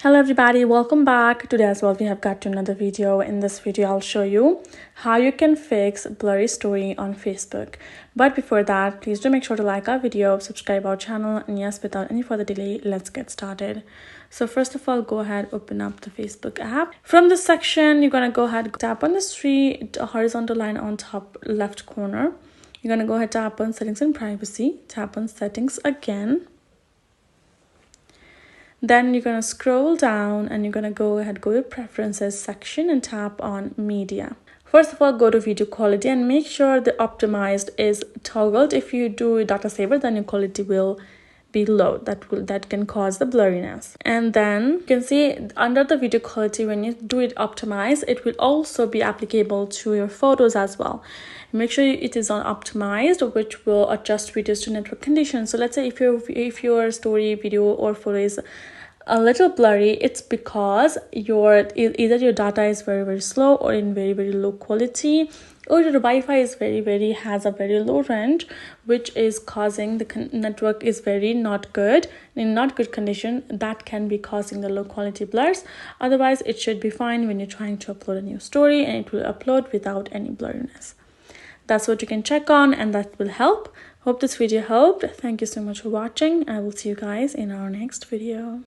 Hello everybody, welcome back. Today as well we have got to another video. In this video I'll show you how you can fix blurry story on Facebook. But before that, please do make sure to like our video, subscribe our channel, and yes, without any further delay, let's get started. So first of all, go ahead, open up the Facebook app. From this section, you're gonna go ahead, tap on this three horizontal line on top left corner. You're gonna go ahead, tap on settings and privacy, tap on settings again. Then you're going to scroll down and you're going to go ahead, go to preferences section and tap on media. First of all, go to video quality and make sure the optimized is toggled. If you do data saver, then your quality will be low. That can cause the blurriness. And then you can see under the video quality, when you do it optimize, it will also be applicable to your photos as well. Make sure it is on optimized, which will adjust videos to network conditions. So let's say if your story, video, or photo is a little blurry, it's because either your data is very slow or in very low quality, or your Wi-Fi is has a very low range, which is causing the network is not good, in not good condition. That can be causing the low quality blurs. Otherwise, it should be fine when you're trying to upload a new story, and it will upload without any blurriness. That's what you can check on, and that will help. Hope this video helped. Thank you so much for watching. I will see you guys in our next video.